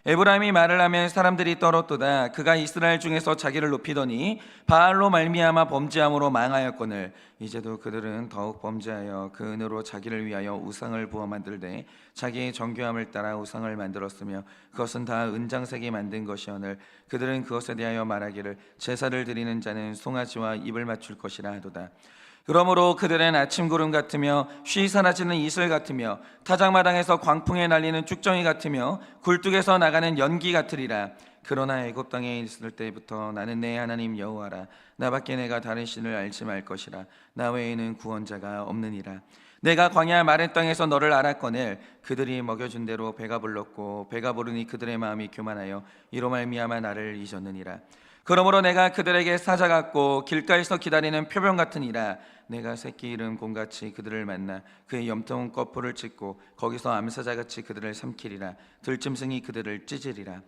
에브라임이 말을 하면 사람들이 떨었도다. 그가 이스라엘 중에서 자기를 높이더니 바알로 말미암아 범죄함으로 망하였거늘 이제도 그들은 더욱 범죄하여 그 은으로 자기를 위하여 우상을 부어 만들되 자기의 정교함을 따라 우상을 만들었으며 그것은 다 은장색이 만든 것이오늘 그들은 그것에 대하여 말하기를 제사를 드리는 자는 송아지와 입을 맞출 것이라 하도다. 그러므로 그들은 아침 구름 같으며 쉬 사라지는 이슬 같으며 타작마당에서 광풍에 날리는 쭉정이 같으며 굴뚝에서 나가는 연기 같으리라. 그러나 애굽 땅에 있을 때부터 나는 내 하나님 여호와라. 나밖에 내가 다른 신을 알지 말 것이라. 나 외에는 구원자가 없느니라. 내가 광야 마른 땅에서 너를 알았거늘 그들이 먹여준 대로 배가 불렀고 배가 부르니 그들의 마음이 교만하여 이로 말미암아 나를 잊었느니라. 그러므로 내가 그들에게 사자 같고 길가에서 기다리는 표병 같으니라. 내가 새끼 이른 곰같이 그들을 만나 그의 염통 거풀을 찢고 거기서 암사자같이 그들을 삼키리라. 들짐승이 그들을 찢으리라.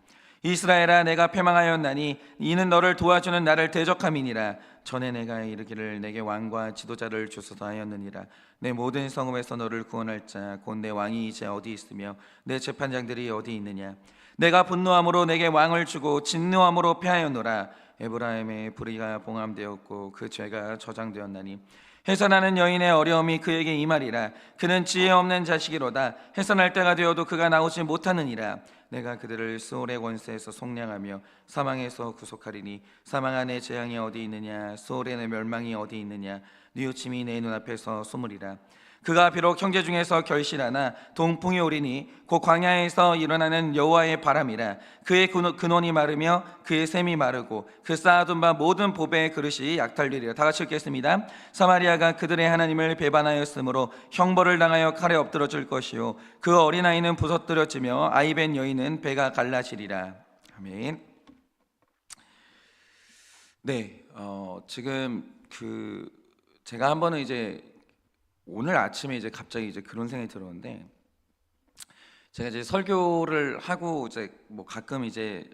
이스라엘아, 내가 패망하였나니 이는 너를 도와주는 나를 대적함이니라. 전에 내가 이르기를 내게 왕과 지도자를 주소서 하였느니라. 내 모든 성읍에서 너를 구원할 자 곧 내 왕이 이제 어디 있으며 내 재판장들이 어디 있느냐. 내가 분노함으로 내게 왕을 주고 진노함으로 패하였노라. 에브라임의 불의가 봉함되었고 그 죄가 저장되었나니 해산하는 여인의 어려움이 그에게 임하리라. 그는 지혜 없는 자식이로다. 해산할 때가 되어도 그가 나오지 못하느니라. 내가 그들을 수올의 권세에서 속량하며 사망에서 구속하리니 사망 안에 재앙이 어디 있느냐. 수올의 멸망이 어디 있느냐. 뉘우침이 내 눈앞에서 숨으리라. 그가 비록 형제 중에서 결실하나 동풍이 오리니 곧 광야에서 일어나는 여호와의 바람이라. 그의 근원이 마르며 그의 샘이 마르고 그 쌓아둔 바 모든 보배의 그릇이 약탈되리라. 다 같이 읽겠습니다. 사마리아가 그들의 하나님을 배반하였으므로 형벌을 당하여 칼에 엎드러질 것이요 그 어린아이는 부서뜨려지며 아이벤 여인은 배가 갈라지리라. 아멘. 네, 지금 제가 한 번은 이제 오늘 아침에 이제 갑자기 이제 그런 생각이 들었는데, 제가 이제 설교를 하고 이제 뭐 가끔 이제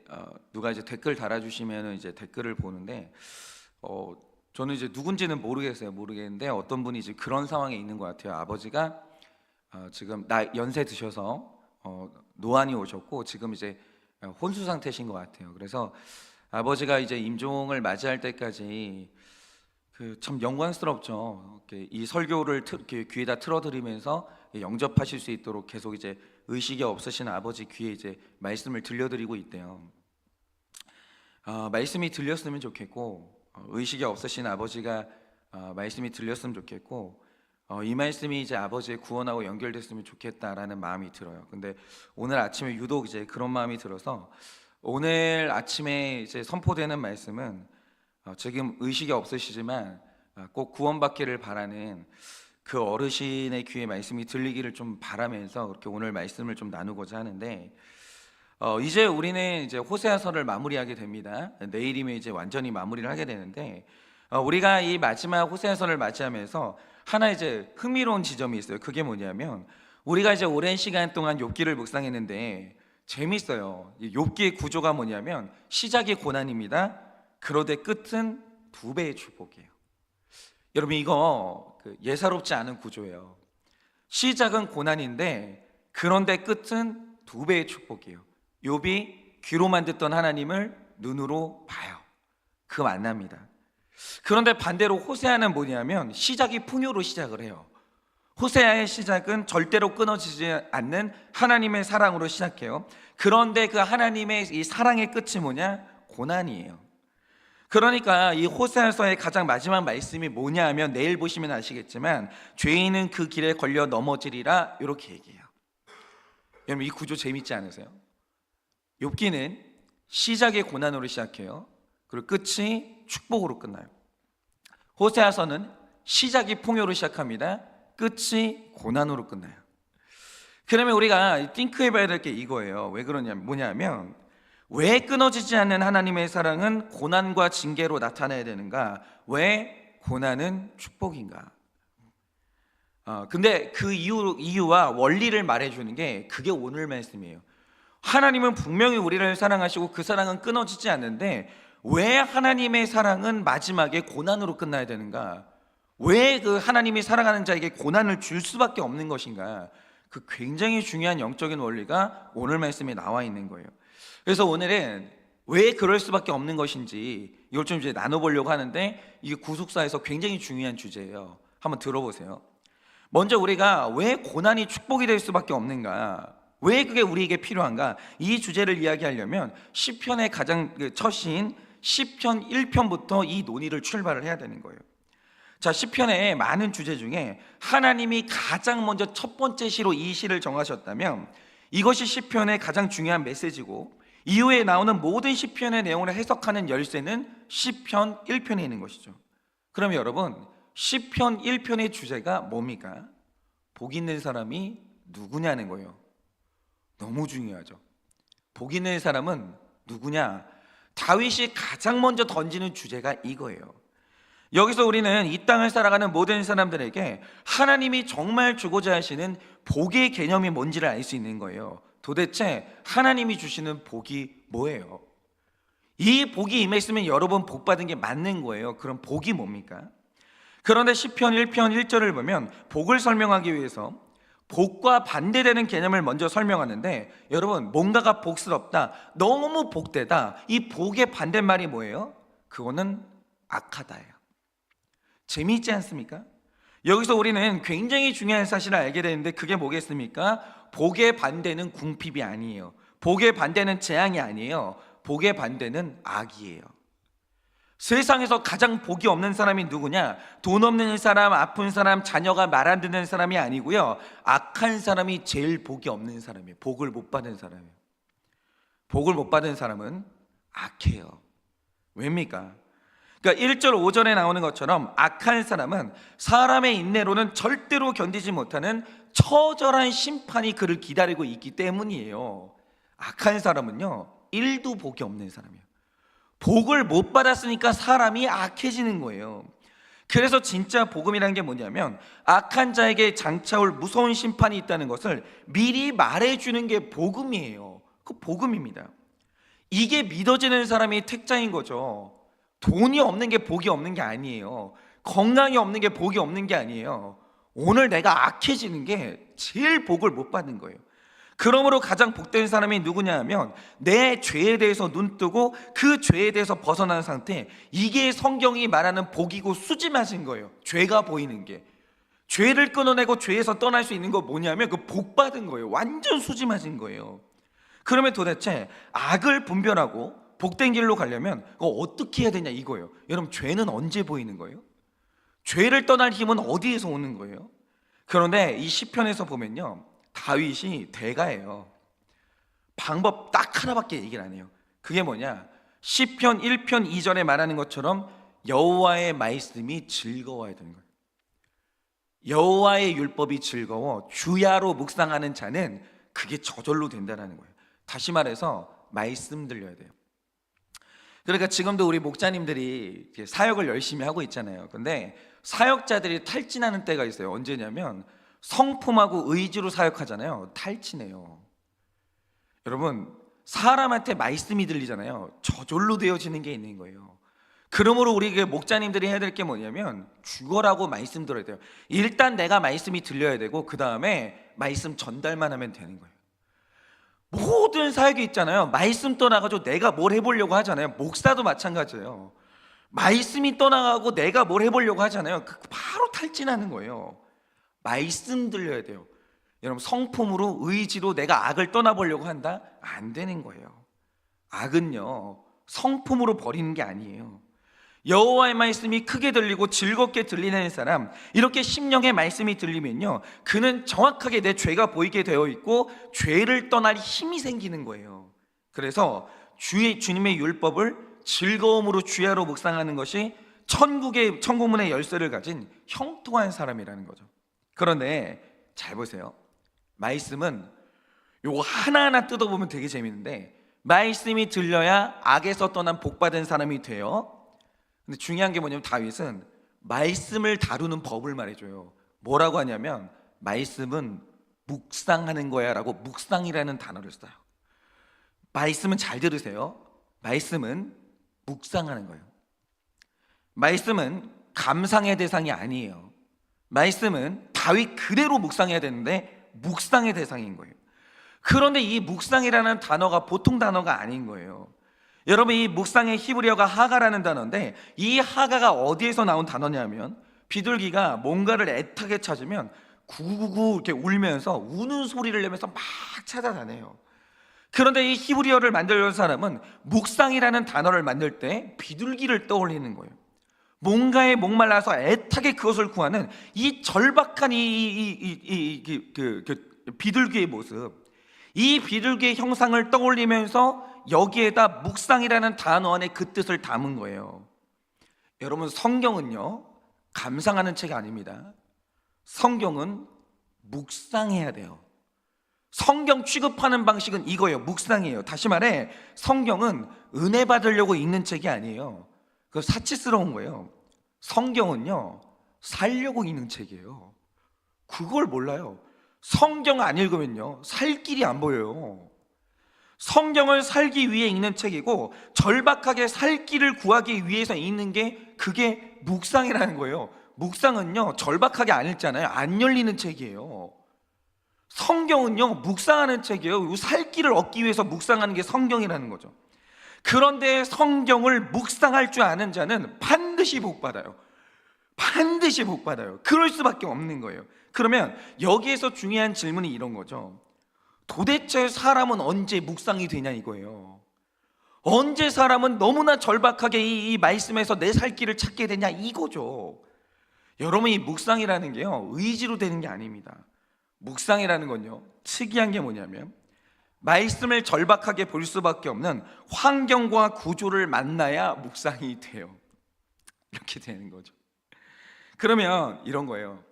누가 이제 댓글 달아주시면은 이제 댓글을 보는데, 저는 이제 누군지는 모르겠는데 어떤 분이 이제 그런 상황에 있는 것 같아요. 아버지가 지금 연세 드셔서 노안이 오셨고 지금 이제 혼수 상태신 것 같아요. 그래서 아버지가 이제 임종을 맞이할 때까지 참 영광스럽죠. 이 설교를 이렇게 귀에다 틀어드리면서 영접하실 수 있도록 계속 이제 의식이 없으신 아버지 귀에 이제 말씀을 들려드리고 있대요. 말씀이 들렸으면 좋겠고, 의식이 없으신 아버지가 말씀이 들렸으면 좋겠고, 이 말씀이 이제 아버지의 구원하고 연결됐으면 좋겠다라는 마음이 들어요. 근데 오늘 아침에 유독 이제 그런 마음이 들어서 오늘 아침에 이제 선포되는 말씀은 지금 의식이 없으시지만 꼭 구원받기를 바라는 그 어르신의 귀에 말씀이 들리기를 좀 바라면서 그렇게 오늘 말씀을 좀 나누고자 하는데, 이제 우리는 이제 호세아서를 마무리하게 됩니다. 내일이면 이제 완전히 마무리를 하게 되는데, 우리가 이 마지막 호세아서를 맞이하면서 하나 이제 흥미로운 지점이 있어요. 그게 뭐냐면, 우리가 이제 오랜 시간 동안 욥기를 묵상했는데 재밌어요. 욥기의 구조가 뭐냐면 시작이 고난입니다. 그러되 끝은 2배의 축복이에요. 여러분, 이거 예사롭지 않은 구조예요. 시작은 고난인데 그런데 끝은 2배의 축복이에요. 욥이 귀로만 듣던 하나님을 눈으로 봐요. 그 만납니다. 그런데 반대로 호세아는 뭐냐면 시작이 풍요로 시작을 해요. 호세아의 시작은 절대로 끊어지지 않는 하나님의 사랑으로 시작해요. 그런데 그 하나님의 이 사랑의 끝이 뭐냐? 고난이에요. 그러니까 이 호세아서의 가장 마지막 말씀이 뭐냐 하면 내일 보시면 아시겠지만 죄인은 그 길에 걸려 넘어지리라, 이렇게 얘기해요. 여러분, 이 구조 재밌지 않으세요? 욥기는 시작이 고난으로 시작해요. 그리고 끝이 축복으로 끝나요. 호세아서는 시작이 풍요로 시작합니다. 끝이 고난으로 끝나요. 그러면 우리가 띵크해봐야 될 게 이거예요. 왜 그러냐면 뭐냐면, 왜 끊어지지 않는 하나님의 사랑은 고난과 징계로 나타나야 되는가? 왜 고난은 축복인가? 근데 그 이유와 원리를 말해주는 게 그게 오늘 말씀이에요. 하나님은 분명히 우리를 사랑하시고 그 사랑은 끊어지지 않는데 왜 하나님의 사랑은 마지막에 고난으로 끝나야 되는가? 왜 그 하나님이 사랑하는 자에게 고난을 줄 수밖에 없는 것인가? 그 굉장히 중요한 영적인 원리가 오늘 말씀에 나와 있는 거예요. 그래서 오늘은 왜 그럴 수밖에 없는 것인지 이걸 좀 이제 나눠보려고 하는데, 이게 구속사에서 굉장히 중요한 주제예요. 한번 들어보세요. 먼저 우리가 왜 고난이 축복이 될 수밖에 없는가, 왜 그게 우리에게 필요한가, 이 주제를 이야기하려면 시편의 가장 첫 시인 시편 1편부터 이 논의를 출발을 해야 되는 거예요. 자, 시편의 많은 주제 중에 하나님이 가장 먼저 첫 번째 시로 이 시를 정하셨다면 이것이 시편의 가장 중요한 메시지고, 이후에 나오는 모든 시편의 내용을 해석하는 열쇠는 시편 1편에 있는 것이죠. 그러면 여러분, 시편 1편의 주제가 뭡니까? 복 있는 사람이 누구냐는 거예요. 너무 중요하죠. 복 있는 사람은 누구냐? 다윗이 가장 먼저 던지는 주제가 이거예요. 여기서 우리는 이 땅을 살아가는 모든 사람들에게 하나님이 정말 주고자 하시는 복의 개념이 뭔지를 알 수 있는 거예요. 도대체 하나님이 주시는 복이 뭐예요? 이 복이 임했으면 여러분 복 받은 게 맞는 거예요. 그럼 복이 뭡니까? 그런데 시편 1편 1절을 보면 복을 설명하기 위해서 복과 반대되는 개념을 먼저 설명하는데, 여러분, 뭔가가 복스럽다, 너무 복되다, 이 복의 반대말이 뭐예요? 그거는 악하다예요. 재미있지 않습니까? 여기서 우리는 굉장히 중요한 사실을 알게 되는데, 그게 뭐겠습니까? 복의 반대는 궁핍이 아니에요. 복의 반대는 재앙이 아니에요. 복의 반대는 악이에요. 세상에서 가장 복이 없는 사람이 누구냐? 돈 없는 사람, 아픈 사람, 자녀가 말 안 듣는 사람이 아니고요, 악한 사람이 제일 복이 없는 사람이에요. 복을 못 받은 사람이에요. 복을 못 받은 사람은 악해요. 왜입니까? 그러니까 1절 5절에 나오는 것처럼 악한 사람은 사람의 인내로는 절대로 견디지 못하는 처절한 심판이 그를 기다리고 있기 때문이에요. 악한 사람은요, 1도 복이 없는 사람이에요. 복을 못 받았으니까 사람이 악해지는 거예요. 그래서 진짜 복음이라는 게 뭐냐면, 악한 자에게 장차올 무서운 심판이 있다는 것을 미리 말해주는 게 복음이에요. 그 복음입니다. 이게 믿어지는 사람이 택자인 거죠. 돈이 없는 게 복이 없는 게 아니에요. 건강이 없는 게 복이 없는 게 아니에요. 오늘 내가 악해지는 게 제일 복을 못 받는 거예요. 그러므로 가장 복된 사람이 누구냐 하면, 내 죄에 대해서 눈뜨고 그 죄에 대해서 벗어난 상태, 이게 성경이 말하는 복이고 수지맞은 거예요. 죄가 보이는 게, 죄를 끊어내고 죄에서 떠날 수 있는 거 뭐냐면 그 복 받은 거예요. 완전 수지맞은 거예요. 그러면 도대체 악을 분별하고 복된 길로 가려면 그거 어떻게 해야 되냐 이거예요. 여러분, 죄는 언제 보이는 거예요? 죄를 떠날 힘은 어디에서 오는 거예요? 그런데 이 시편에서 보면요, 다윗이 대가예요. 방법 딱 하나밖에 얘기를 안 해요. 그게 뭐냐? 시편 1편 2절에 말하는 것처럼 여호와의 말씀이 즐거워야 되는 거예요. 여호와의 율법이 즐거워 주야로 묵상하는 자는 그게 저절로 된다는 거예요. 다시 말해서 말씀 들려야 돼요. 그러니까 지금도 우리 목자님들이 사역을 열심히 하고 있잖아요. 근데 사역자들이 탈진하는 때가 있어요. 언제냐면 성품하고 의지로 사역하잖아요. 탈진해요. 여러분, 사람한테 말씀이 들리잖아요. 저절로 되어지는 게 있는 거예요. 그러므로 우리 목자님들이 해야 될 게 뭐냐면 죽어라고 말씀 들어야 돼요. 일단 내가 말씀이 들려야 되고 그 다음에 말씀 전달만 하면 되는 거예요. 모든 사역이 있잖아요. 말씀 떠나가지고 내가 뭘 해보려고 하잖아요. 목사도 마찬가지예요. 말씀이 떠나가고 내가 뭘 해보려고 하잖아요. 바로 탈진하는 거예요. 말씀 들려야 돼요. 여러분, 성품으로 의지로 내가 악을 떠나보려고 한다? 안 되는 거예요. 악은요, 성품으로 버리는 게 아니에요. 여호와의 말씀이 크게 들리고 즐겁게 들리는 사람, 이렇게 심령의 말씀이 들리면요, 그는 정확하게 내 죄가 보이게 되어 있고 죄를 떠날 힘이 생기는 거예요. 그래서 주님의 율법을 즐거움으로 주야로 묵상하는 것이 천국문의 열쇠를 가진 형통한 사람이라는 거죠. 그런데 잘 보세요. 말씀은 요거 하나하나 뜯어보면 되게 재밌는데, 말씀이 들려야 악에서 떠난 복받은 사람이 돼요. 근데 중요한 게 뭐냐면 다윗은 말씀을 다루는 법을 말해줘요. 뭐라고 하냐면 말씀은 묵상하는 거야 라고 묵상이라는 단어를 써요. 말씀은 잘 들으세요. 말씀은 묵상하는 거예요. 말씀은 감상의 대상이 아니에요. 말씀은 다윗 그대로 묵상해야 되는데 묵상의 대상인 거예요. 그런데 이 묵상이라는 단어가 보통 단어가 아닌 거예요. 여러분, 이 묵상의 히브리어가 하가라는 단어인데, 이 하가가 어디에서 나온 단어냐면, 비둘기가 뭔가를 애타게 찾으면 구구구 이렇게 울면서 우는 소리를 내면서 막 찾아다녀요. 그런데 이 히브리어를 만들려는 사람은 묵상이라는 단어를 만들 때 비둘기를 떠올리는 거예요. 뭔가에 목말라서 애타게 그것을 구하는 이 절박한 비둘기의 모습, 이 비둘기의 형상을 떠올리면서 여기에다 묵상이라는 단어 안에 그 뜻을 담은 거예요. 여러분, 성경은요 감상하는 책이 아닙니다. 성경은 묵상해야 돼요. 성경 취급하는 방식은 이거예요. 묵상이에요. 다시 말해, 성경은 은혜 받으려고 읽는 책이 아니에요. 그거 사치스러운 거예요. 성경은요 살려고 읽는 책이에요. 그걸 몰라요. 성경 안 읽으면요 살 길이 안 보여요. 성경을 살기 위해 읽는 책이고, 절박하게 살 길을 구하기 위해서 읽는 게 그게 묵상이라는 거예요. 묵상은요 절박하게 안 읽잖아요. 안 열리는 책이에요. 성경은요 묵상하는 책이에요. 살 길을 얻기 위해서 묵상하는 게 성경이라는 거죠. 그런데 성경을 묵상할 줄 아는 자는 반드시 복받아요. 반드시 복받아요. 그럴 수밖에 없는 거예요. 그러면 여기에서 중요한 질문이 이런 거죠. 도대체 사람은 언제 묵상이 되냐 이거예요. 언제 사람은 너무나 절박하게 이 말씀에서 내 살 길을 찾게 되냐 이거죠. 여러분, 이 묵상이라는 게요 의지로 되는 게 아닙니다. 묵상이라는 건요 특이한 게 뭐냐면, 말씀을 절박하게 볼 수밖에 없는 환경과 구조를 만나야 묵상이 돼요. 이렇게 되는 거죠. 그러면 이런 거예요.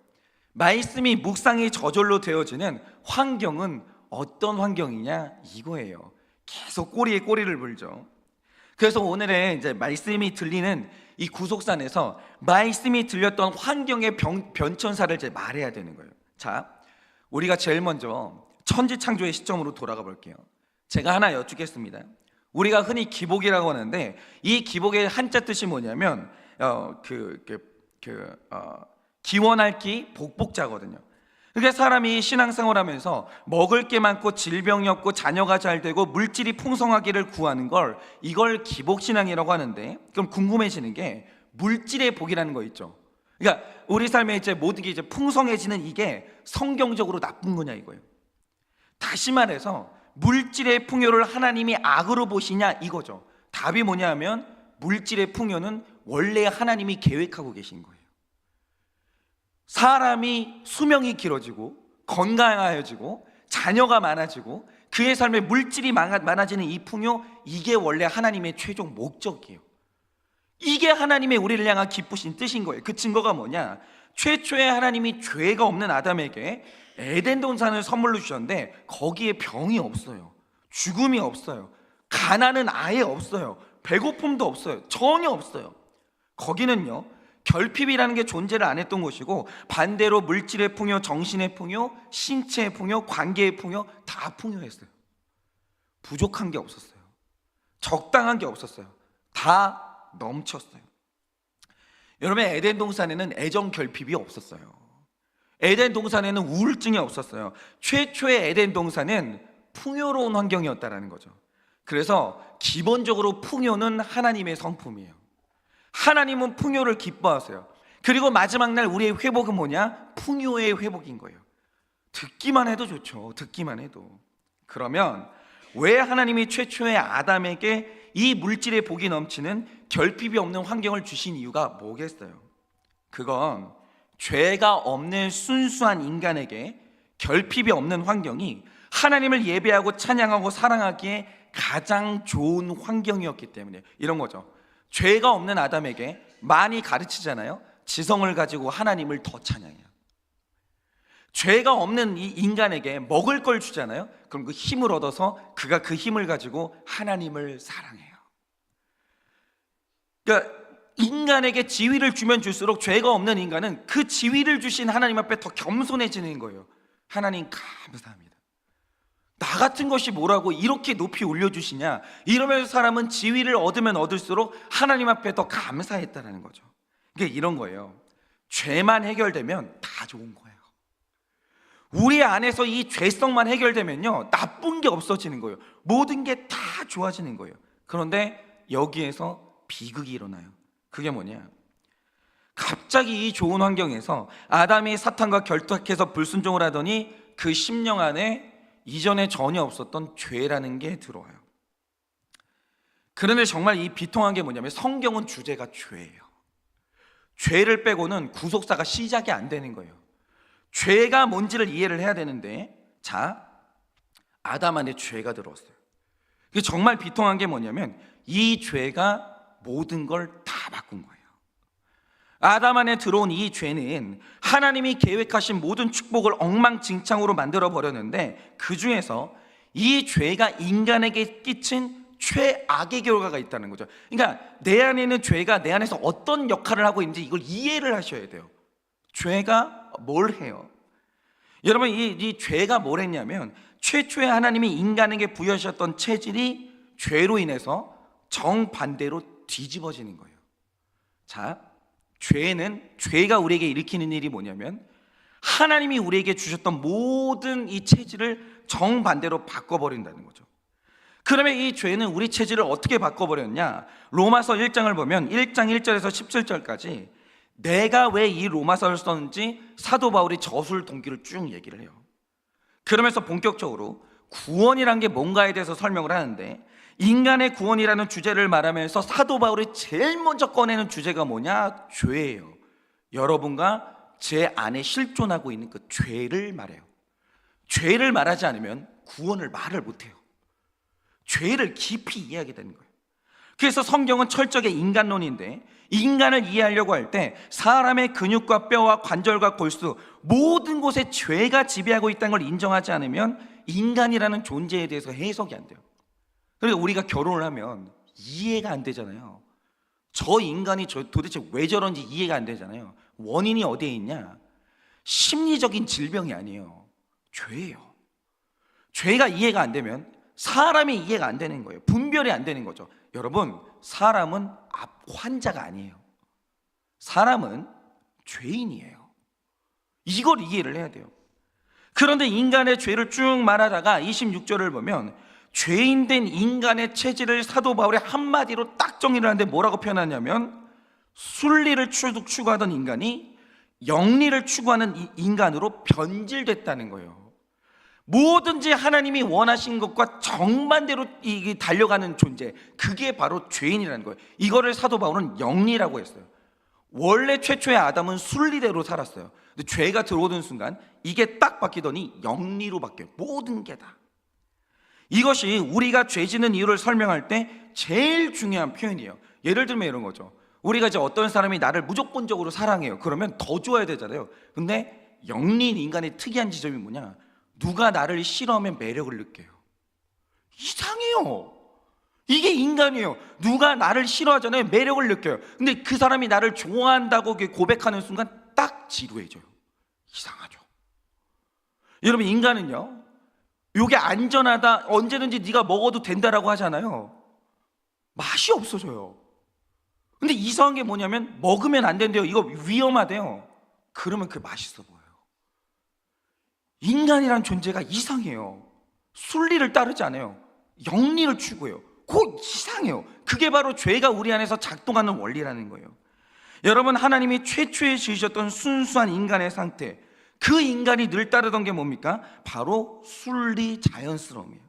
말씀이 묵상이 저절로 되어지는 환경은 어떤 환경이냐 이거예요. 계속 꼬리에 꼬리를 물죠. 그래서 오늘의 이제 말씀이 들리는 이 구속산에서 말씀이 들렸던 환경의 변천사를 이제 말해야 되는 거예요. 자, 우리가 제일 먼저 천지창조의 시점으로 돌아가 볼게요. 제가 하나 여쭙겠습니다. 우리가 흔히 기복이라고 하는데, 이 기복의 한자 뜻이 뭐냐면 기원할 기 복복자거든요. 그러니까 사람이 신앙생활하면서 먹을 게 많고 질병이 없고 자녀가 잘 되고 물질이 풍성하기를 구하는 걸, 이걸 기복신앙이라고 하는데, 그럼 궁금해지는 게 물질의 복이라는 거 있죠. 그러니까 우리 삶에 이제 모든 게 이제 풍성해지는 이게 성경적으로 나쁜 거냐 이거예요. 다시 말해서 물질의 풍요를 하나님이 악으로 보시냐 이거죠. 답이 뭐냐 하면, 물질의 풍요는 원래 하나님이 계획하고 계신 거예요. 사람이 수명이 길어지고 건강해지고 자녀가 많아지고 그의 삶에 물질이 많아지는 이 풍요, 이게 원래 하나님의 최종 목적이에요. 이게 하나님의 우리를 향한 기쁘신 뜻인 거예요. 그 증거가 뭐냐? 최초에 하나님이 죄가 없는 아담에게 에덴 동산을 선물로 주셨는데, 거기에 병이 없어요. 죽음이 없어요. 가난은 아예 없어요. 배고픔도 없어요. 전혀 없어요. 거기는요 결핍이라는 게 존재를 안 했던 곳이고, 반대로 물질의 풍요, 정신의 풍요, 신체의 풍요, 관계의 풍요 다 풍요했어요. 부족한 게 없었어요. 적당한 게 없었어요. 다 넘쳤어요. 여러분, 에덴 동산에는 애정 결핍이 없었어요. 에덴 동산에는 우울증이 없었어요. 최초의 에덴 동산은 풍요로운 환경이었다는 거죠. 그래서 기본적으로 풍요는 하나님의 성품이에요. 하나님은 풍요를 기뻐하세요. 그리고 마지막 날 우리의 회복은 뭐냐? 풍요의 회복인 거예요. 듣기만 해도 좋죠. 듣기만 해도. 그러면 왜 하나님이 최초의 아담에게 이 물질의 복이 넘치는 결핍이 없는 환경을 주신 이유가 뭐겠어요? 그건 죄가 없는 순수한 인간에게 결핍이 없는 환경이 하나님을 예배하고 찬양하고 사랑하기에 가장 좋은 환경이었기 때문에 이런 거죠. 죄가 없는 아담에게 많이 가르치잖아요. 지성을 가지고 하나님을 더 찬양해요. 죄가 없는 이 인간에게 먹을 걸 주잖아요. 그럼 그 힘을 얻어서 그가 그 힘을 가지고 하나님을 사랑해요. 그러니까 인간에게 지위를 주면 줄수록 죄가 없는 인간은 그 지위를 주신 하나님 앞에 더 겸손해지는 거예요. 하나님 감사합니다. 나 같은 것이 뭐라고 이렇게 높이 올려주시냐, 이러면서 사람은 지위를 얻으면 얻을수록 하나님 앞에 더 감사했다는 거죠. 이게 이런 거예요. 죄만 해결되면 다 좋은 거예요. 우리 안에서 이 죄성만 해결되면요, 나쁜 게 없어지는 거예요. 모든 게 다 좋아지는 거예요. 그런데 여기에서 비극이 일어나요. 그게 뭐냐? 갑자기 이 좋은 환경에서 아담이 사탄과 결탁해서 불순종을 하더니 그 심령 안에 이전에 전혀 없었던 죄라는 게 들어와요. 그런데 정말 이 비통한 게 뭐냐면, 성경은 주제가 죄예요. 죄를 빼고는 구속사가 시작이 안 되는 거예요. 죄가 뭔지를 이해를 해야 되는데, 자, 아담 안에 죄가 들어왔어요. 그게 정말 비통한 게 뭐냐면, 이 죄가 모든 걸 다 바꾼 거예요. 아담 안에 들어온 이 죄는 하나님이 계획하신 모든 축복을 엉망진창으로 만들어 버렸는데, 그 중에서 이 죄가 인간에게 끼친 최악의 결과가 있다는 거죠. 그러니까 내 안에 있는 죄가 내 안에서 어떤 역할을 하고 있는지 이걸 이해를 하셔야 돼요. 죄가 뭘 해요? 여러분, 이 죄가 뭘 했냐면, 최초에 하나님이 인간에게 부여하셨던 체질이 죄로 인해서 정반대로 뒤집어지는 거예요. 자, 죄가 우리에게 일으키는 일이 뭐냐면, 하나님이 우리에게 주셨던 모든 이 체질을 정반대로 바꿔버린다는 거죠. 그러면 이 죄는 우리 체질을 어떻게 바꿔버렸냐? 로마서 1장을 보면 1장 1절에서 17절까지 내가 왜 이 로마서를 썼는지 사도 바울이 저술 동기를 쭉 얘기를 해요. 그러면서 본격적으로 구원이란 게 뭔가에 대해서 설명을 하는데, 인간의 구원이라는 주제를 말하면서 사도 바울이 제일 먼저 꺼내는 주제가 뭐냐? 죄예요. 여러분과 제 안에 실존하고 있는 그 죄를 말해요. 죄를 말하지 않으면 구원을 말을 못해요. 죄를 깊이 이해하게 되는 거예요. 그래서 성경은 철저하게 인간론인데, 인간을 이해하려고 할 때 사람의 근육과 뼈와 관절과 골수 모든 곳에 죄가 지배하고 있다는 걸 인정하지 않으면 인간이라는 존재에 대해서 해석이 안 돼요. 그러니까 우리가 결혼을 하면 이해가 안 되잖아요. 저 인간이 도대체 왜 저런지 이해가 안 되잖아요. 원인이 어디에 있냐? 심리적인 질병이 아니에요. 죄예요. 죄가 이해가 안 되면 사람이 이해가 안 되는 거예요. 분별이 안 되는 거죠. 여러분, 사람은 환자가 아니에요. 사람은 죄인이에요. 이걸 이해를 해야 돼요. 그런데 인간의 죄를 쭉 말하다가 26절을 보면 죄인된 인간의 체질을 사도 바울이 한마디로 딱 정리를 하는데 뭐라고 표현하냐면, 순리를 추구하던 인간이 영리를 추구하는 인간으로 변질됐다는 거예요. 뭐든지 하나님이 원하신 것과 정반대로 달려가는 존재, 그게 바로 죄인이라는 거예요. 이거를 사도 바울은 영리라고 했어요. 원래 최초의 아담은 순리대로 살았어요. 근데 죄가 들어오는 순간 이게 딱 바뀌더니 영리로 바뀌어요. 모든 게 다. 이것이 우리가 죄 짓는 이유를 설명할 때 제일 중요한 표현이에요. 예를 들면 이런 거죠. 우리가 이제 어떤 사람이 나를 무조건적으로 사랑해요. 그러면 더 좋아야 되잖아요. 근데 영리인 인간의 특이한 지점이 뭐냐? 누가 나를 싫어하면 매력을 느껴요. 이상해요. 이게 인간이에요. 누가 나를 싫어하잖아요. 매력을 느껴요. 근데 그 사람이 나를 좋아한다고 고백하는 순간 딱 지루해져요. 이상하죠. 여러분, 인간은요, 이게 안전하다, 언제든지 네가 먹어도 된다라고 하잖아요. 맛이 없어져요. 근데 이상한 게 뭐냐면, 먹으면 안 된대요. 이거 위험하대요. 그러면 그 맛있어 보여요. 인간이란 존재가 이상해요. 순리를 따르지 않아요. 영리를 추구해요. 그거 이상해요. 그게 바로 죄가 우리 안에서 작동하는 원리라는 거예요. 여러분, 하나님이 최초에 지으셨던 순수한 인간의 상태, 그 인간이 늘 따르던 게 뭡니까? 바로 순리 자연스러움이에요.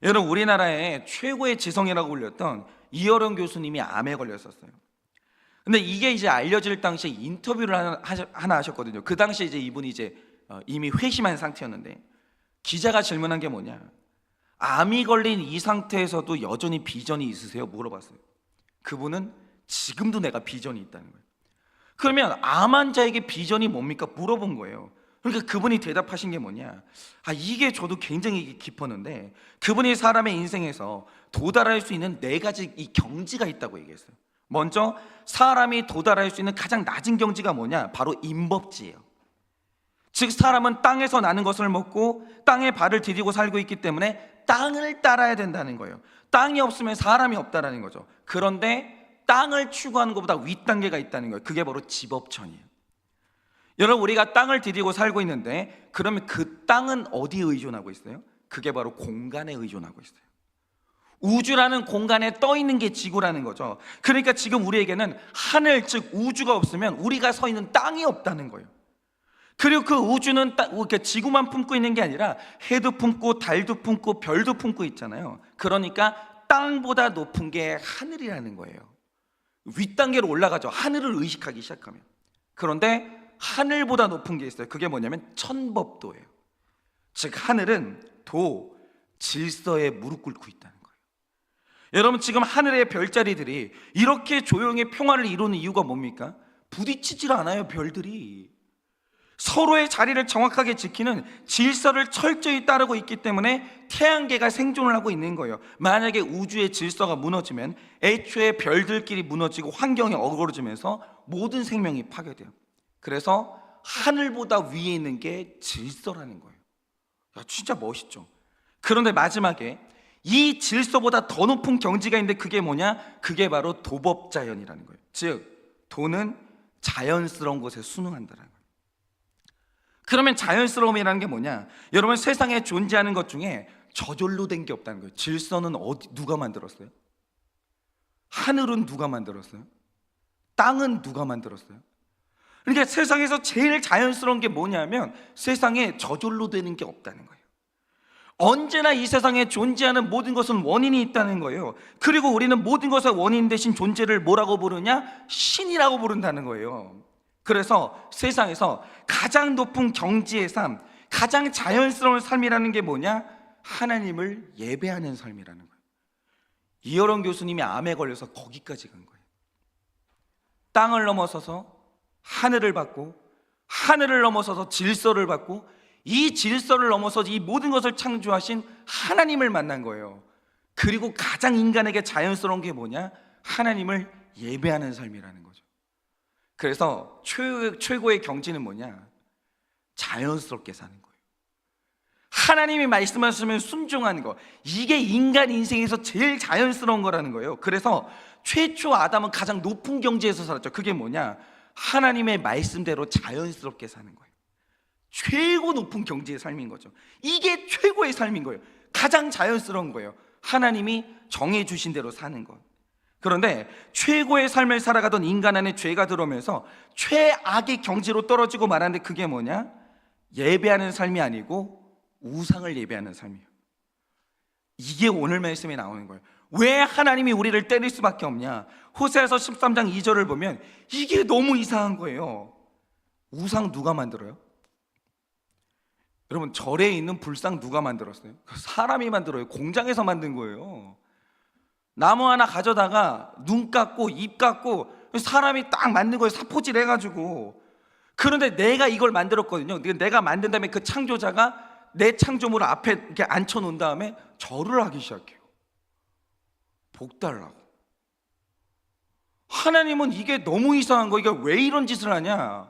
여러분, 우리나라의 최고의 지성이라고 불렸던 이어령 교수님이 암에 걸렸었어요. 근데 이게 이제 알려질 당시에 인터뷰를 하나 하셨거든요. 그 당시에 이제 이분이 이미 회심한 상태였는데, 기자가 질문한 게 뭐냐? 암이 걸린 이 상태에서도 여전히 비전이 있으세요? 물어봤어요. 그분은 지금도 내가 비전이 있다는 거예요. 그러면 암 환자에게 비전이 뭡니까? 물어본 거예요. 그러니까 그분이 대답하신 게 뭐냐? 이게 저도 굉장히 깊었는데, 그분이 사람의 인생에서 도달할 수 있는 4가지 이 경지가 있다고 얘기했어요. 먼저 사람이 도달할 수 있는 가장 낮은 경지가 뭐냐? 바로 임법지예요. 즉, 사람은 땅에서 나는 것을 먹고 땅에 발을 디디고 살고 있기 때문에 땅을 따라야 된다는 거예요. 땅이 없으면 사람이 없다라는 거죠. 그런데 땅을 추구하는 것보다 윗단계가 있다는 거예요. 그게 바로 집업천이에요. 여러분, 우리가 땅을 디디고 살고 있는데 그러면 그 땅은 어디에 의존하고 있어요? 그게 바로 공간에 의존하고 있어요. 우주라는 공간에 떠 있는 게 지구라는 거죠. 그러니까 지금 우리에게는 하늘, 즉 우주가 없으면 우리가 서 있는 땅이 없다는 거예요. 그리고 그 우주는 지구만 품고 있는 게 아니라 해도 품고 달도 품고 별도 품고 있잖아요. 그러니까 땅보다 높은 게 하늘이라는 거예요. 윗단계로 올라가죠, 하늘을 의식하기 시작하면. 그런데 하늘보다 높은 게 있어요. 그게 뭐냐면 천법도예요. 즉 하늘은 질서에 무릎 꿇고 있다는 거예요. 여러분, 지금 하늘의 별자리들이 이렇게 조용히 평화를 이루는 이유가 뭡니까? 부딪히질 않아요. 별들이 서로의 자리를 정확하게 지키는 질서를 철저히 따르고 있기 때문에 태양계가 생존을 하고 있는 거예요. 만약에 우주의 질서가 무너지면 애초에 별들끼리 무너지고 환경이 어그러지면서 모든 생명이 파괴돼요. 그래서 하늘보다 위에 있는 게 질서라는 거예요. 야, 진짜 멋있죠? 그런데 마지막에 이 질서보다 더 높은 경지가 있는데 그게 뭐냐? 그게 바로 도법자연이라는 거예요. 즉 도는 자연스러운 것에 순응한다는 거예요. 그러면 자연스러움이라는 게 뭐냐? 여러분, 세상에 존재하는 것 중에 저절로 된 게 없다는 거예요. 질서는 누가 만들었어요? 하늘은 누가 만들었어요? 땅은 누가 만들었어요? 그러니까 세상에서 제일 자연스러운 게 뭐냐면 세상에 저절로 되는 게 없다는 거예요. 언제나 이 세상에 존재하는 모든 것은 원인이 있다는 거예요. 그리고 우리는 모든 것의 원인 대신 존재를 뭐라고 부르냐? 신이라고 부른다는 거예요. 그래서 세상에서 가장 높은 경지의 삶, 가장 자연스러운 삶이라는 게 뭐냐? 하나님을 예배하는 삶이라는 거예요. 이어론 교수님이 암에 걸려서 거기까지 간 거예요. 땅을 넘어서서 하늘을 받고, 하늘을 넘어서서 질서를 받고, 이 질서를 넘어서 이 모든 것을 창조하신 하나님을 만난 거예요. 그리고 가장 인간에게 자연스러운 게 뭐냐? 하나님을 예배하는 삶이라는 거죠. 그래서 최고의 경지는 뭐냐? 자연스럽게 사는 거예요. 하나님이 말씀하시면 순종하는 거, 이게 인간 인생에서 제일 자연스러운 거라는 거예요. 그래서 최초 아담은 가장 높은 경지에서 살았죠. 그게 뭐냐? 하나님의 말씀대로 자연스럽게 사는 거예요. 최고 높은 경지의 삶인 거죠. 이게 최고의 삶인 거예요. 가장 자연스러운 거예요. 하나님이 정해주신 대로 사는 것. 그런데 최고의 삶을 살아가던 인간 안에 죄가 들어오면서 최악의 경지로 떨어지고 말았는데 그게 뭐냐? 예배하는 삶이 아니고 우상을 예배하는 삶이에요. 이게 오늘 말씀에 나오는 거예요. 왜 하나님이 우리를 때릴 수밖에 없냐? 호세아서 13장 2절을 보면 이게 너무 이상한 거예요. 우상 누가 만들어요? 여러분, 절에 있는 불상 누가 만들었어요? 사람이 만들어요. 공장에서 만든 거예요. 나무 하나 가져다가 눈 감고 입 감고 사람이 딱 만든 거예요. 사포질 해가지고. 그런데 내가 이걸 만들었거든요. 내가 만든 다음에 그 창조자가 내 창조물을 앞에 이렇게 앉혀놓은 다음에 절을 하기 시작해요. 복 달라고. 하나님은 이게 너무 이상한 거. 이게 왜 이런 짓을 하냐?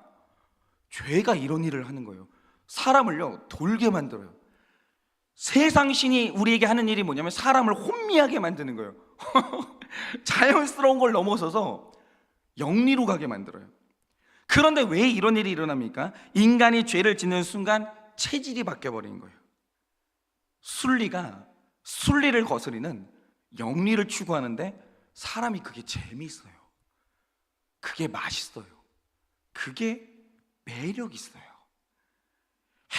죄가 이런 일을 하는 거예요. 사람을요 돌게 만들어요. 세상 신이 우리에게 하는 일이 뭐냐면 사람을 혼미하게 만드는 거예요. 자연스러운 걸 넘어서서 영리로 가게 만들어요. 그런데 왜 이런 일이 일어납니까? 인간이 죄를 짓는 순간 체질이 바뀌어버린 거예요. 순리를 거스리는 영리를 추구하는데 사람이 그게 재미있어요. 그게 맛있어요. 그게 매력 있어요.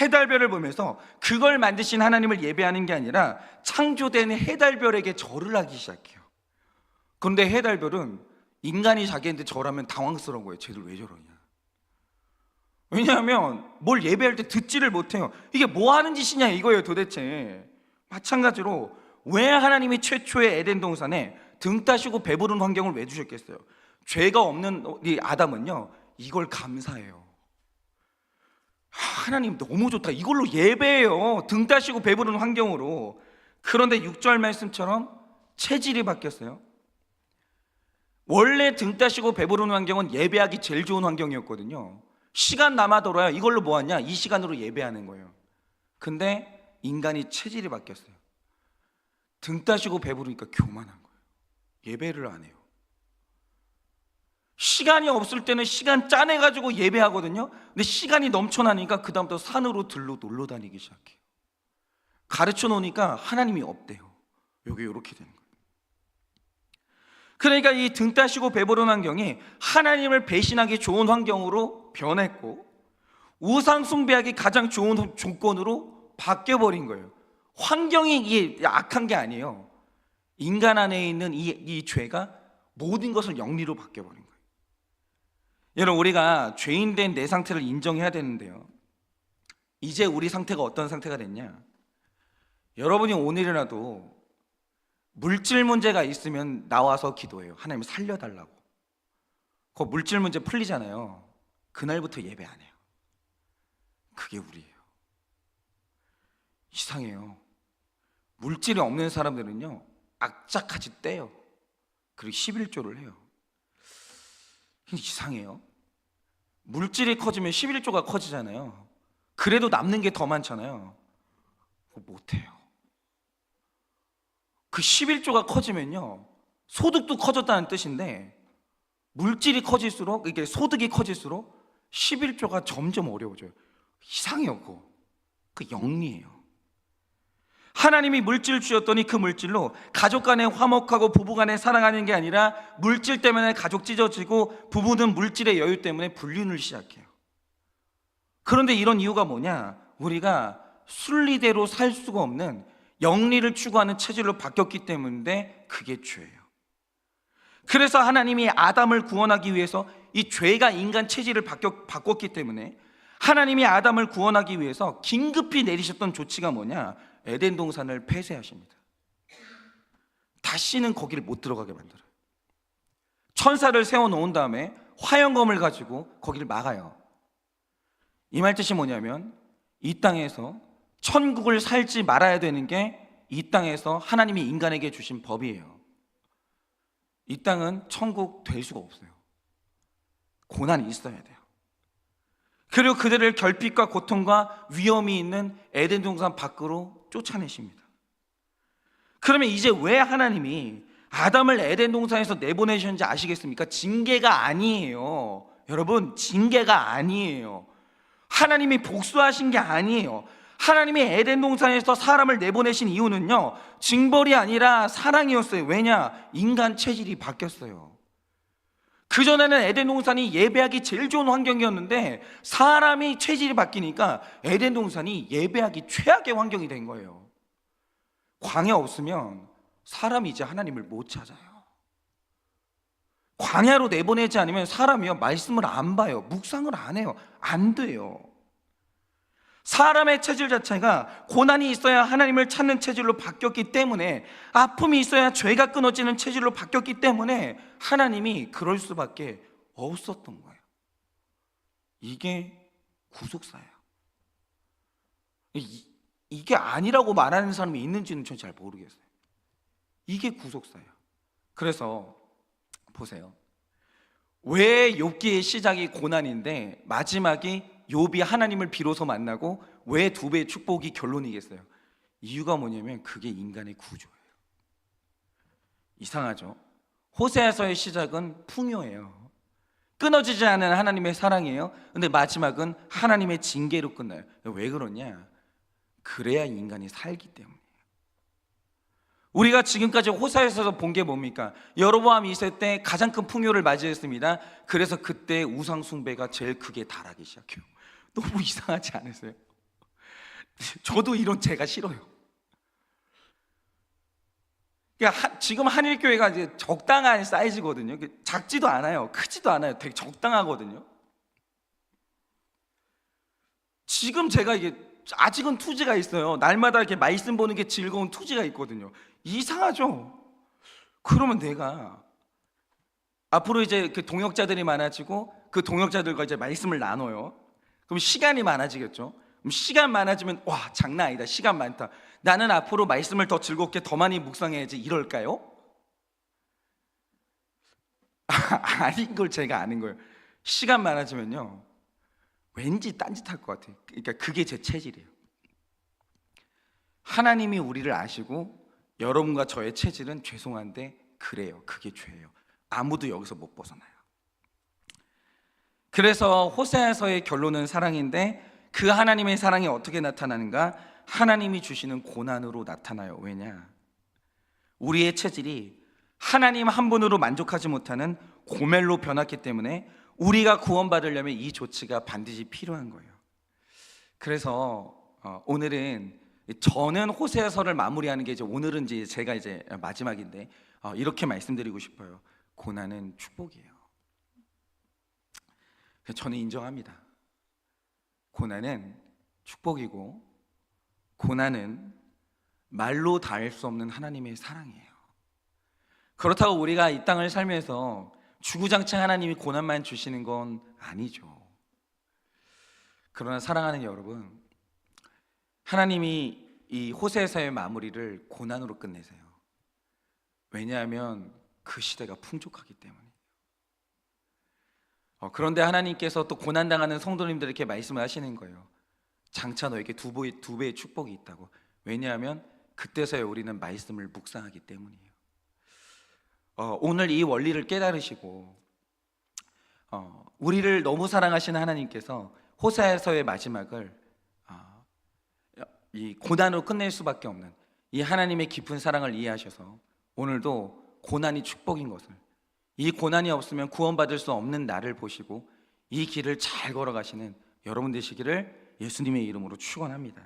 해달별을 보면서 그걸 만드신 하나님을 예배하는 게 아니라 창조된 해달별에게 절을 하기 시작해요. 그런데 해달별은 인간이 자기한테 절하면 당황스러운 거예요. 쟤들 왜 저러냐? 왜냐하면 뭘 예배할 때 듣지를 못해요. 이게 뭐 하는 짓이냐 이거예요 도대체. 마찬가지로 왜 하나님이 최초의 에덴 동산에 등 따시고 배부른 환경을 왜 주셨겠어요? 죄가 없는 이 아담은요 이걸 감사해요. 하나님 너무 좋다, 이걸로 예배해요. 등 따시고 배부른 환경으로. 그런데 6절 말씀처럼 체질이 바뀌었어요. 원래 등 따시고 배부른 환경은 예배하기 제일 좋은 환경이었거든요. 시간 남아돌아요. 이걸로 뭐하냐? 이 시간으로 예배하는 거예요. 근데 인간이 체질이 바뀌었어요. 등 따시고 배부르니까 교만한 거예요. 예배를 안 해요. 시간이 없을 때는 시간 짜내가지고 예배하거든요. 근데 시간이 넘쳐나니까 그 다음부터 산으로 들로 놀러 다니기 시작해요. 가르쳐 놓으니까 하나님이 없대요. 여기 이렇게 되는 거예요. 그러니까 이 등 따시고 배부른 환경이 하나님을 배신하기 좋은 환경으로 변했고, 우상 숭배하기 가장 좋은 조건으로 바뀌어버린 거예요. 환경이 이게 악한 게 아니에요. 인간 안에 있는 이 죄가 모든 것을 영리로 바뀌어버린 거예요. 여러분, 우리가 죄인된 내 상태를 인정해야 되는데요, 이제 우리 상태가 어떤 상태가 됐냐? 여러분이 오늘이라도 물질 문제가 있으면 나와서 기도해요. 하나님 살려달라고. 그 물질 문제 풀리잖아요. 그날부터 예배 안 해요. 그게 우리예요. 이상해요. 물질이 없는 사람들은요, 악착같이 떼요. 그리고 11조를 해요. 이상해요. 물질이 커지면 11조가 커지잖아요. 그래도 남는 게 더 많잖아요. 그거 못해요. 그 11조가 커지면요, 소득도 커졌다는 뜻인데, 물질이 커질수록, 이게 소득이 커질수록 11조가 점점 어려워져요. 이상해요. 그거. 그 영리예요. 하나님이 물질을 주셨더니 그 물질로 가족 간에 화목하고 부부 간에 사랑하는 게 아니라 물질 때문에 가족 찢어지고 부부는 물질의 여유 때문에 불륜을 시작해요. 그런데 이런 이유가 뭐냐? 우리가 순리대로 살 수가 없는 영리를 추구하는 체질로 바뀌었기 때문인데, 그게 죄예요. 그래서 하나님이 아담을 구원하기 위해서 이 죄가 인간 체질을 바꿨기 때문에 하나님이 아담을 구원하기 위해서 긴급히 내리셨던 조치가 뭐냐? 에덴 동산을 폐쇄하십니다. 다시는 거기를 못 들어가게 만들어요. 천사를 세워놓은 다음에 화영검을 가지고 거기를 막아요. 이 말 뜻이 뭐냐면, 이 땅에서 천국을 살지 말아야 되는 게 이 땅에서 하나님이 인간에게 주신 법이에요. 이 땅은 천국 될 수가 없어요. 고난이 있어야 돼요. 그리고 그들을 결핍과 고통과 위험이 있는 에덴 동산 밖으로 쫓아내십니다. 그러면 이제 왜 하나님이 아담을 에덴 동산에서 내보내셨는지 아시겠습니까? 징계가 아니에요. 여러분, 징계가 아니에요. 하나님이 복수하신 게 아니에요. 하나님이 에덴 동산에서 사람을 내보내신 이유는요, 징벌이 아니라 사랑이었어요. 왜냐? 인간 체질이 바뀌었어요. 그전에는 에덴 동산이 예배하기 제일 좋은 환경이었는데, 사람이 체질이 바뀌니까 에덴 동산이 예배하기 최악의 환경이 된 거예요. 광야 없으면 사람이 이제 하나님을 못 찾아요. 광야로 내보내지 않으면 사람이요, 말씀을 안 봐요. 묵상을 안 해요. 안 돼요. 사람의 체질 자체가 고난이 있어야 하나님을 찾는 체질로 바뀌었기 때문에, 아픔이 있어야 죄가 끊어지는 체질로 바뀌었기 때문에 하나님이 그럴 수밖에 없었던 거예요. 이게 구속사예요. 이게 아니라고 말하는 사람이 있는지는 저는 잘 모르겠어요. 이게 구속사예요. 그래서 보세요. 왜 욥기의 시작이 고난인데 마지막이 욥이 하나님을 비로소 만나고 왜 2배의 축복이 결론이겠어요? 이유가 뭐냐면 그게 인간의 구조예요. 이상하죠? 호세아서의 시작은 풍요예요. 끊어지지 않는 하나님의 사랑이에요. 근데 마지막은 하나님의 징계로 끝나요. 왜 그러냐? 그래야 인간이 살기 때문이에요. 우리가 지금까지 호사에서 본 게 뭡니까? 여로보암 2세 때 가장 큰 풍요를 맞이했습니다. 그래서 그때 우상 숭배가 제일 크게 달하기 시작해요. 너무 이상하지 않으세요? 저도 이런 죄가 싫어요. 그러니까 지금 한일교회가 이제 적당한 사이즈거든요. 작지도 않아요, 크지도 않아요. 되게 적당하거든요. 지금 제가 이게 아직은 투지가 있어요. 날마다 이렇게 말씀 보는 게 즐거운 투지가 있거든요. 이상하죠? 그러면 내가 앞으로 이제 그 동역자들이 많아지고 그 동역자들과 이제 말씀을 나눠요. 그럼 시간이 많아지겠죠? 그럼 시간 많아지면 와, 장난 아니다. 시간 많다. 나는 앞으로 말씀을 더 즐겁게 더 많이 묵상해야지, 이럴까요? 아닌 걸 제가 아는 거예요. 시간 많아지면요, 왠지 딴짓할 것 같아요. 그러니까 그게 제 체질이에요. 하나님이 우리를 아시고 여러분과 저의 체질은 죄송한데 그래요. 그게 죄예요. 아무도 여기서 못 벗어나요. 그래서 호세아서의 결론은 사랑인데 그 하나님의 사랑이 어떻게 나타나는가? 하나님이 주시는 고난으로 나타나요. 왜냐? 우리의 체질이 하나님 한 분으로 만족하지 못하는 고멜로 변했기 때문에 우리가 구원받으려면 이 조치가 반드시 필요한 거예요. 그래서 오늘은 저는 호세아서를 마무리하는 게 오늘은 제가 마지막인데 이렇게 말씀드리고 싶어요. 고난은 축복이에요. 저는 인정합니다. 고난은 축복이고 고난은 말로 닿을 수 없는 하나님의 사랑이에요. 그렇다고 우리가 이 땅을 살면서 주구장창 하나님이 고난만 주시는 건 아니죠. 그러나 사랑하는 여러분, 하나님이 이 호세아서의 마무리를 고난으로 끝내세요. 왜냐하면 그 시대가 풍족하기 때문이에요. 그런데 하나님께서 또 고난당하는 성도님들에게 말씀을 하시는 거예요. 장차 너에게 두 배의 축복이 있다고. 왜냐하면 그때서야 우리는 말씀을 묵상하기 때문이에요. 오늘 이 원리를 깨달으시고 우리를 너무 사랑하시는 하나님께서 호세아서의 마지막을 이 고난으로 끝낼 수밖에 없는 이 하나님의 깊은 사랑을 이해하셔서 오늘도 고난이 축복인 것을, 이 고난이 없으면 구원받을 수 없는 나를 보시고 이 길을 잘 걸어가시는 여러분 되시기를 예수님의 이름으로 축원합니다.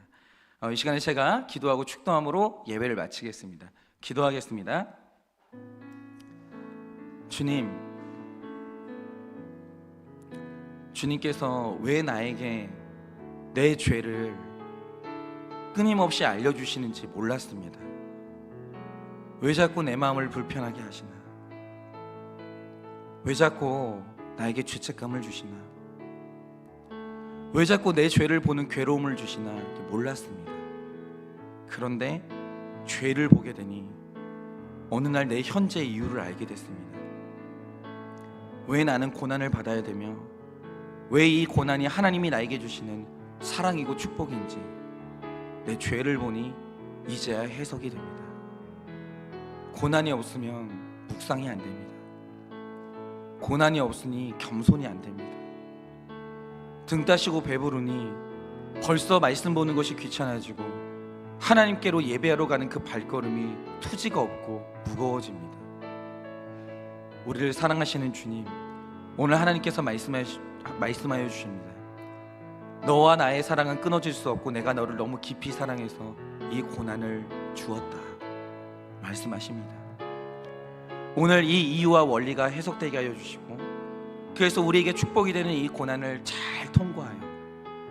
이 시간에 제가 기도하고 축도함으로 예배를 마치겠습니다. 기도하겠습니다. 주님께서 왜 나에게 내 죄를 끊임없이 알려주시는지 몰랐습니다. 왜 자꾸 내 마음을 불편하게 하시나? 왜 자꾸 나에게 죄책감을 주시나? 왜 자꾸 내 죄를 보는 괴로움을 주시나? 몰랐습니다. 그런데 죄를 보게 되니 어느 날 내 현재 이유를 알게 됐습니다. 왜 나는 고난을 받아야 되며 왜 이 고난이 하나님이 나에게 주시는 사랑이고 축복인지 내 죄를 보니 이제야 해석이 됩니다. 고난이 없으면 묵상이 안 됩니다. 고난이 없으니 겸손이 안 됩니다. 등 따시고 배부르니 벌써 말씀 보는 것이 귀찮아지고 하나님께로 예배하러 가는 그 발걸음이 투지가 없고 무거워집니다. 우리를 사랑하시는 주님, 오늘 하나님께서 말씀하여 주십니다. 너와 나의 사랑은 끊어질 수 없고 내가 너를 너무 깊이 사랑해서 이 고난을 주었다 말씀하십니다. 오늘 이 이유와 원리가 해석되게 하여 주시고 그래서 우리에게 축복이 되는 이 고난을 잘 통과하여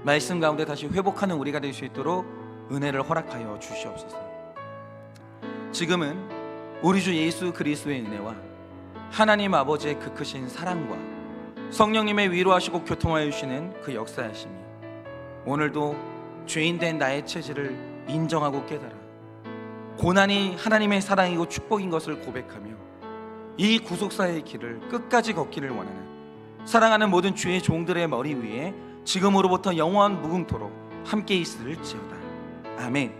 말씀 가운데 다시 회복하는 우리가 될 수 있도록 은혜를 허락하여 주시옵소서. 지금은 우리 주 예수 그리스도의 은혜와 하나님 아버지의 그 크신 사랑과 성령님의 위로하시고 교통하여 주시는 그 역사하심이 오늘도 죄인된 나의 체질을 인정하고 깨달아 고난이 하나님의 사랑이고 축복인 것을 고백하며 이 구속사의 길을 끝까지 걷기를 원하는 사랑하는 모든 주의 종들의 머리 위에 지금으로부터 영원 무궁토록 함께 있을지어다. 아멘.